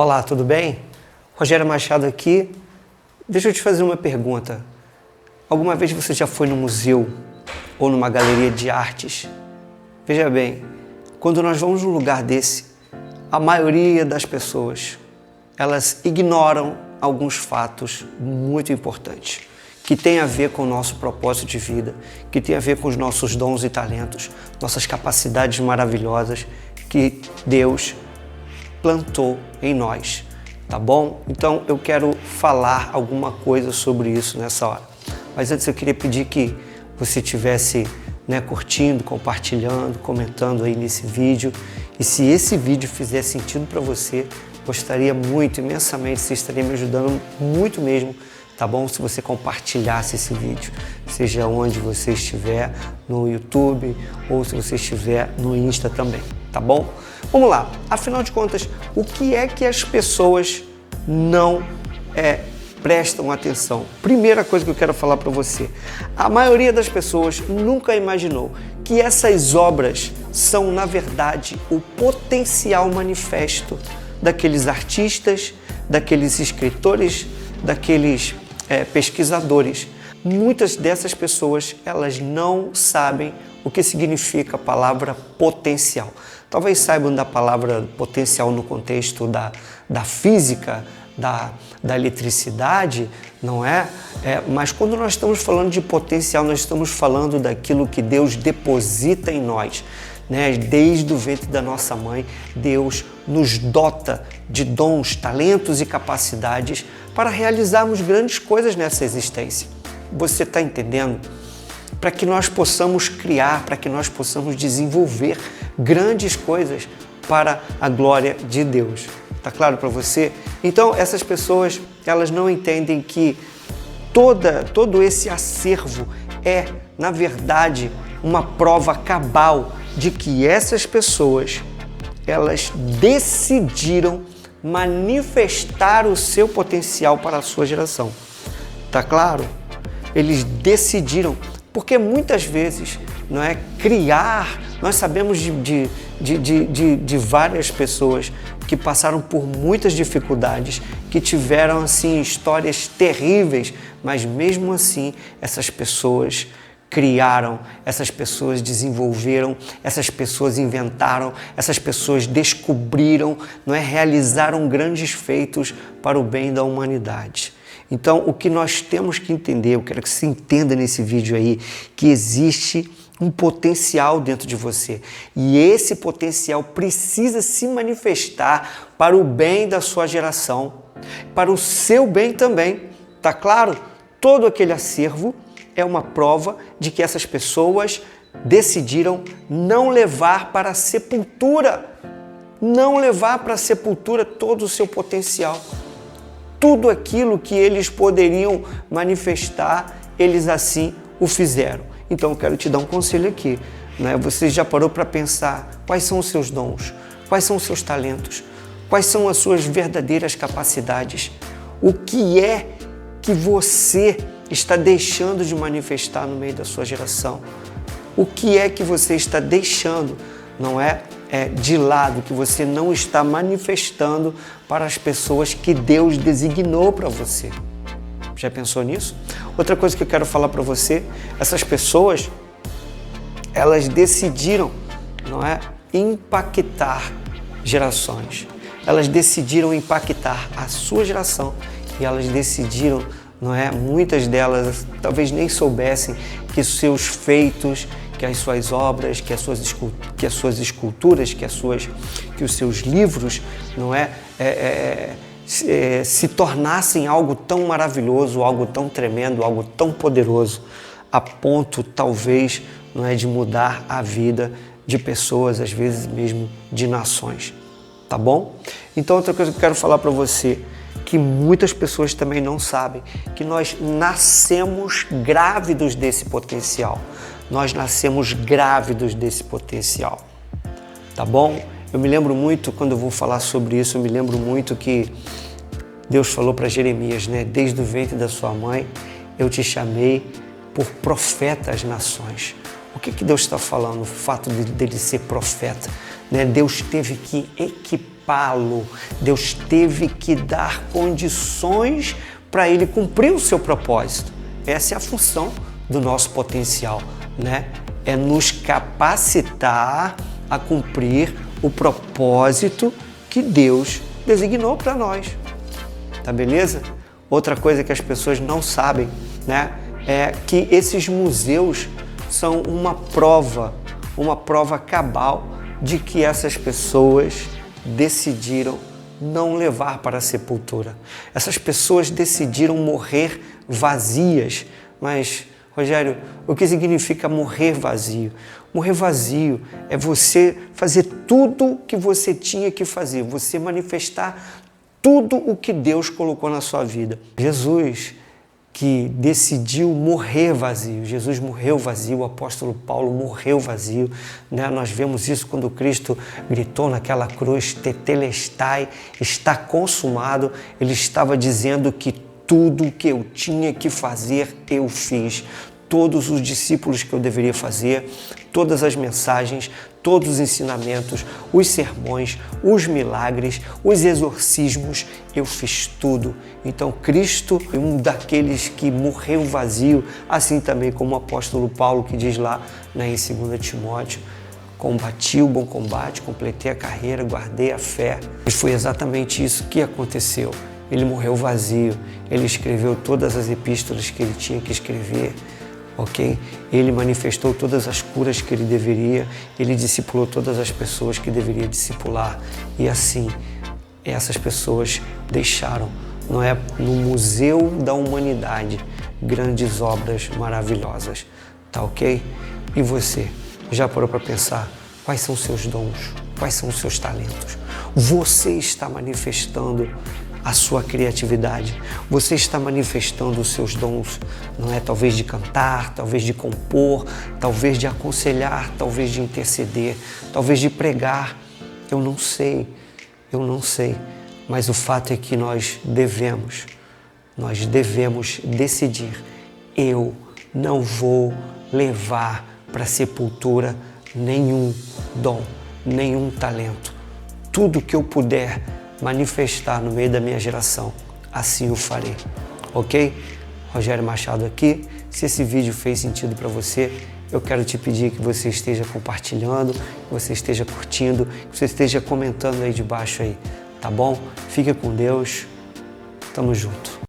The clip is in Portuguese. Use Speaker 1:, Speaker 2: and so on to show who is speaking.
Speaker 1: Olá, tudo bem? Rogério Machado aqui. Deixa eu te fazer uma pergunta. Alguma vez você já foi num museu ou numa galeria de artes? Veja bem, quando nós vamos num lugar desse, a maioria das pessoas, elas ignoram alguns fatos muito importantes, que tem a ver com o nosso propósito de vida, que tem a ver com os nossos dons e talentos, nossas capacidades maravilhosas que Deus plantou em nós, tá bom? Então eu quero falar alguma coisa sobre isso nessa hora. Mas antes eu queria pedir que você estivesse curtindo, compartilhando, comentando aí nesse vídeo. E se esse vídeo fizer sentido para você, gostaria muito, imensamente, você estaria me ajudando muito mesmo, tá bom? Se você compartilhasse esse vídeo, seja onde você estiver, no YouTube ou se você estiver no Insta também, tá bom? Vamos lá, afinal de contas, o que é que as pessoas não prestam atenção? Primeira coisa que eu quero falar para você, a maioria das pessoas nunca imaginou que essas obras são, na verdade, o potencial manifesto daqueles artistas, daqueles escritores, daqueles pesquisadores. Muitas dessas pessoas, elas não sabem o que significa a palavra potencial. Talvez saibam da palavra potencial no contexto da física, da eletricidade, não é? Mas quando nós estamos falando de potencial, nós estamos falando daquilo que Deus deposita em nós. Desde o ventre da nossa mãe, Deus nos dota de dons, talentos e capacidades para realizarmos grandes coisas nessa existência. Você está entendendo? Para que nós possamos criar, para que nós possamos desenvolver grandes coisas para a glória de Deus. Tá claro para você? Então, essas pessoas, elas não entendem que todo esse acervo é, na verdade, uma prova cabal de que essas pessoas, elas decidiram manifestar o seu potencial para a sua geração. Tá claro? Eles decidiram, porque muitas vezes criar, nós sabemos de várias pessoas que passaram por muitas dificuldades, que tiveram assim histórias terríveis, mas mesmo assim essas pessoas criaram, essas pessoas desenvolveram, essas pessoas inventaram, essas pessoas descobriram, realizaram grandes feitos para o bem da humanidade. Então, o que nós temos que entender, eu quero que você entenda nesse vídeo aí, que existe um potencial dentro de você. E esse potencial precisa se manifestar para o bem da sua geração, para o seu bem também. Tá claro? Todo aquele acervo é uma prova de que essas pessoas decidiram não levar para a sepultura, todo o seu potencial. Tudo aquilo que eles poderiam manifestar, eles assim o fizeram. Então eu quero te dar um conselho aqui. Você já parou para pensar quais são os seus dons, quais são os seus talentos, quais são as suas verdadeiras capacidades? O que é que você está deixando de manifestar no meio da sua geração? O que é que você está deixando, de lado, que você não está manifestando para as pessoas que Deus designou para você? Já pensou nisso? Outra coisa que eu quero falar para você, essas pessoas, elas decidiram, impactar gerações. Elas decidiram impactar a sua geração e elas decidiram, muitas delas talvez nem soubessem que seus feitos, que as suas obras, que as suas esculturas, que os seus livros, se tornassem algo tão maravilhoso, algo tão tremendo, algo tão poderoso, a ponto, talvez, de mudar a vida de pessoas, às vezes mesmo de nações. Tá bom? Então, outra coisa que eu quero falar para você, que muitas pessoas também não sabem, que nós nascemos grávidos desse potencial. Nós nascemos grávidos desse potencial. Tá bom? Eu me lembro muito, quando eu vou falar sobre isso, eu me lembro muito que Deus falou para Jeremias, desde o ventre da sua mãe, eu te chamei por profeta às nações. O que Deus está falando? O fato dele ser profeta. Deus teve que equipar equipá-lo, Deus teve que dar condições para ele cumprir o seu propósito. Essa é a função do nosso potencial, né? É nos capacitar a cumprir o propósito que Deus designou para nós. Tá beleza? Outra coisa que as pessoas não sabem, né, é que esses museus são uma prova cabal de que essas pessoas decidiram não levar para a sepultura. Essas pessoas decidiram morrer vazias. Mas, Rogério, o que significa morrer vazio? Morrer vazio é você fazer tudo o que você tinha que fazer, você manifestar tudo o que Deus colocou na sua vida. Jesus, que decidiu morrer vazio, Jesus morreu vazio, o apóstolo Paulo morreu vazio, né? Nós vemos isso quando Cristo gritou naquela cruz, tetelestai, está consumado. Ele estava dizendo que tudo o que eu tinha que fazer, eu fiz. Todos os discípulos que eu deveria fazer, todas as mensagens, todos os ensinamentos, os sermões, os milagres, os exorcismos, eu fiz tudo. Então Cristo é um daqueles que morreu vazio, assim também como o apóstolo Paulo, que diz lá, né, em 2 Timóteo, combati o bom combate, completei a carreira, guardei a fé. E foi exatamente isso que aconteceu. Ele morreu vazio, ele escreveu todas as epístolas que ele tinha que escrever, ok? Ele manifestou todas as curas que ele deveria, ele discipulou todas as pessoas que deveria discipular. E assim, essas pessoas deixaram, não é, no Museu da Humanidade, grandes obras maravilhosas, tá ok? E você, já parou para pensar quais são os seus dons, quais são os seus talentos? Você está manifestando a sua criatividade, você está manifestando os seus dons, não é? Talvez de cantar, talvez de compor, talvez de aconselhar, talvez de interceder, talvez de pregar. Eu não sei, mas o fato é que nós devemos decidir. Eu não vou levar para a sepultura nenhum dom, nenhum talento. Tudo que eu puder manifestar no meio da minha geração, assim o farei, ok? Rogério Machado aqui. Se esse vídeo fez sentido para você, eu quero te pedir que você esteja compartilhando, que você esteja curtindo, que você esteja comentando aí debaixo aí, tá bom? Fique com Deus, tamo junto.